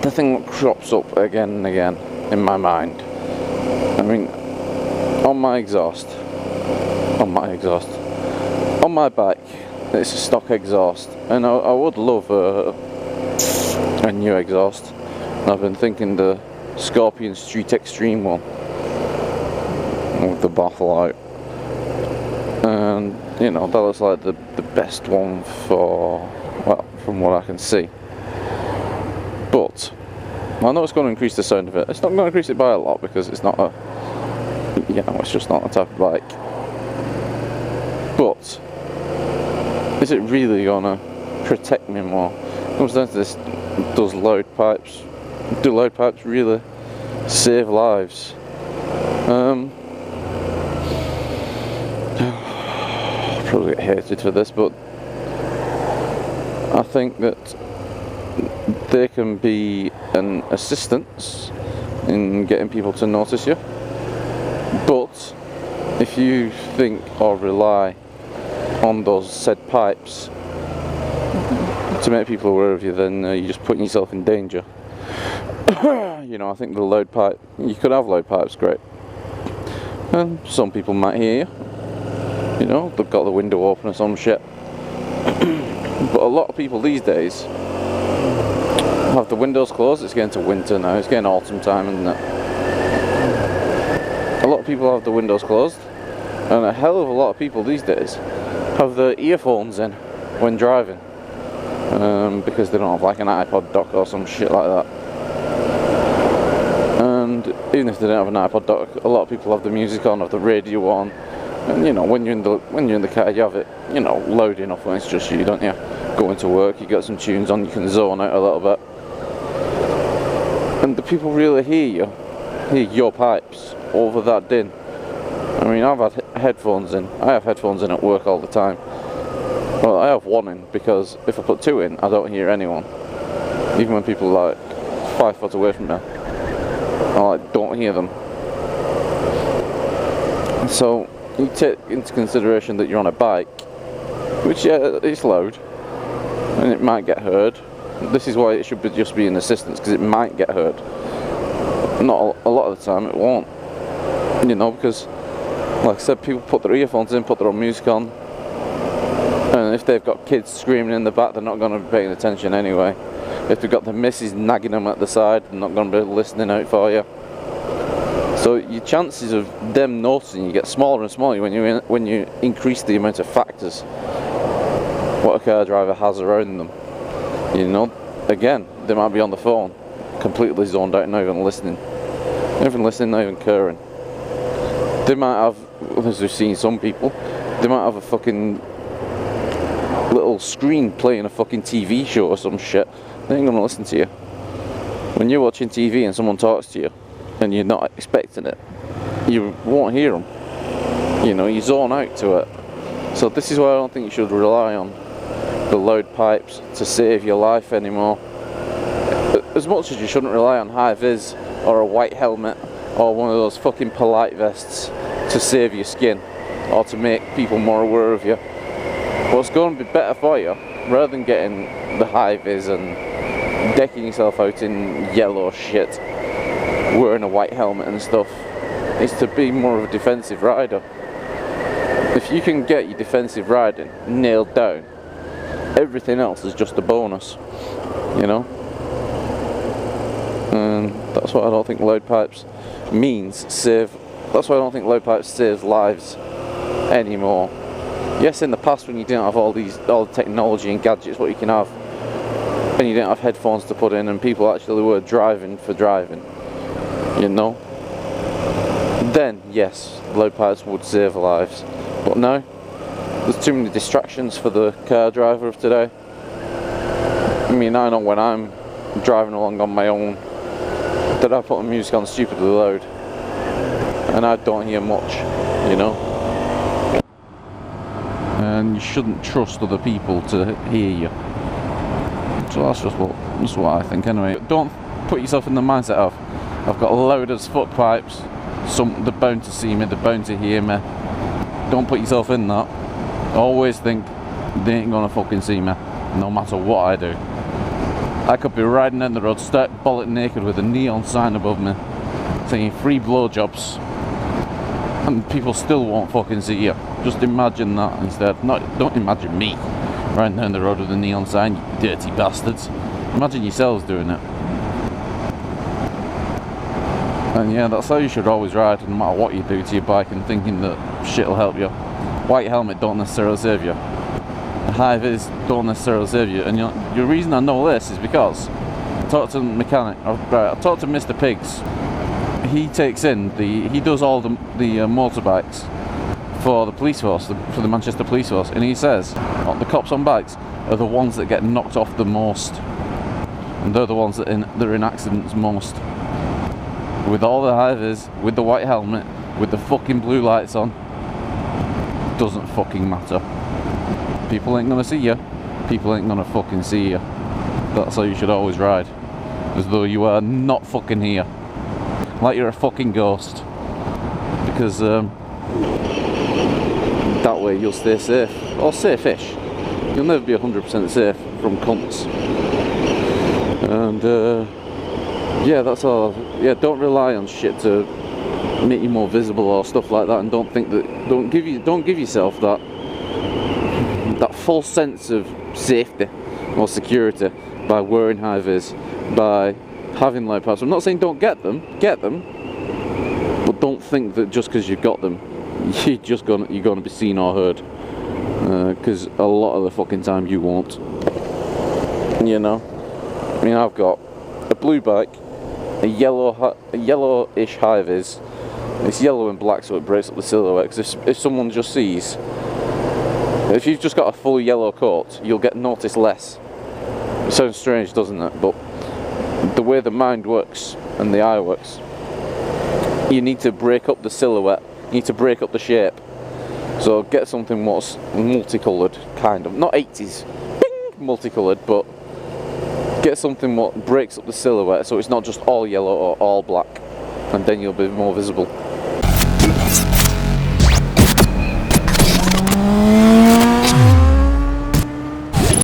The thing that crops up again and again in my mind, I mean, on my bike, it's a stock exhaust, and I would love a new exhaust. And I've been thinking the Scorpion Street Extreme one with the baffle out, and you know, that looks like the best one for, well, from what I can see. But I know it's going to increase the sound of it. It's not going to increase it by a lot because it's not a, you know, it's just not a type of bike. But is it really going to protect me more? It comes down to this: does load pipes? Do load pipes really save lives? I'll probably get hated for this, but I think that they can be an assistance in getting people to notice you. But if you think or rely on those said pipes to make people aware of you, then you're just putting yourself in danger. You know, I think the load pipe, you could have load pipes, great, and some people might hear you. You know, they've got the window open or some shit. But a lot of people these days have the windows closed. It's getting to winter now, it's getting autumn time, isn't it? A lot of people have the windows closed, and a hell of a lot of people these days have their earphones in when driving, because they don't have like an iPod dock or some shit like that. And even if they don't have an iPod dock, a lot of people have the music on, have the radio on, and you know, when you're in the car, you have it, you know, loud enough when it's just you, don't you? Going to work, you got some tunes on, you can zone out a little bit, and the people really hear your pipes over that din. I mean, I've had headphones in. I have headphones in at work all the time. Well, I have one in because if I put two in, I don't hear anyone. Even when people are like 5 foot away from me, I like don't hear them. So you take into consideration that you're on a bike, which, yeah, it's loud and it might get heard. This is why it should be just be an assistance, because it might get heard. Not a lot of the time it won't, you know, because like I said, people put their earphones in, put their own music on, and if they've got kids screaming in the back, they're not going to be paying attention anyway. If they've got the missus nagging them at the side, they're not going to be listening out for you. So your chances of them noticing you get smaller and smaller when you increase the amount of factors what a car driver has around them. You know, again, they might be on the phone, completely zoned out, not even listening, not even caring. They might have, as we've seen some people, they might have a fucking little screen playing a fucking TV show or some shit. They ain't gonna listen to you. When you're watching TV and someone talks to you and you're not expecting it, you won't hear them. You know, you zone out to it. So this is why I don't think you should rely on the load pipes to save your life anymore. As much as you shouldn't rely on high-viz or a white helmet or one of those fucking polite vests to save your skin or to make people more aware of you. What's going to be better for you, rather than getting the high-viz and decking yourself out in yellow shit, wearing a white helmet and stuff, is to be more of a defensive rider. If you can get your defensive riding nailed down, everything else is just a bonus, you know? And that's what I don't think load pipes that's why I don't think load pipes save lives anymore. Yes, in the past when you didn't have all the technology and gadgets what you can have, and you didn't have headphones to put in and people actually were driving for driving, you know, then yes, load pipes would save lives. But now, there's too many distractions for the car driver of today. I mean, I know when I'm driving along on my own that I put the music on stupidly loud and I don't hear much, you know. And you shouldn't trust other people to hear you. So that's what I think anyway. Don't put yourself in the mindset of, I've got a load of foot pipes, they're bound to see me, they're bound to hear me. don't put yourself in that. Always think they ain't gonna fucking see me, no matter what I do. I could be riding down the road, start bollock naked with a neon sign above me saying free blowjobs, and people still won't fucking see you. Just imagine that instead. Don't imagine me riding down the road with a neon sign, you dirty bastards. Imagine yourselves doing it. And yeah, that's how you should always ride, no matter what you do to your bike, and thinking that shit'll help you. White helmet don't necessarily save you. High-viz don't necessarily save you. And the reason I know this is because I talked to the mechanic. I talked to Mr. Pigs. He takes in he does all the motorbikes for the police force, for the Manchester police force, and he says the cops on bikes are the ones that get knocked off the most, and they're the ones that are in accidents most. With all the high-viz, with the white helmet, with the fucking blue lights on, doesn't fucking matter. People ain't gonna see you. People ain't gonna fucking see you. That's how you should always ride, as though you are not fucking here, like you're a fucking ghost. Because that way you'll stay safe, or safe-ish. You'll never be 100% safe from cunts. And yeah, that's all. Yeah, don't rely on shit to make you more visible or stuff like that, and don't think that. Don't give yourself that false sense of safety or security by wearing high-viz, by having light pipes. I'm not saying don't get them, but don't think that just because you've got them, you're gonna be seen or heard. Because a lot of the fucking time you won't. You know, I mean, I've got a blue bike, a yellowish high-viz. It's yellow and black, so it breaks up the silhouette. Because if someone just sees, if you've just got a full yellow coat, you'll get noticed less. It sounds strange, doesn't it? But the way the mind works and the eye works, you need to break up the silhouette. You need to break up the shape. So get something what's multicoloured, kind of. Not 80s, bing, multicoloured, but get something what breaks up the silhouette, so it's not just all yellow or all black, and then you'll be more visible.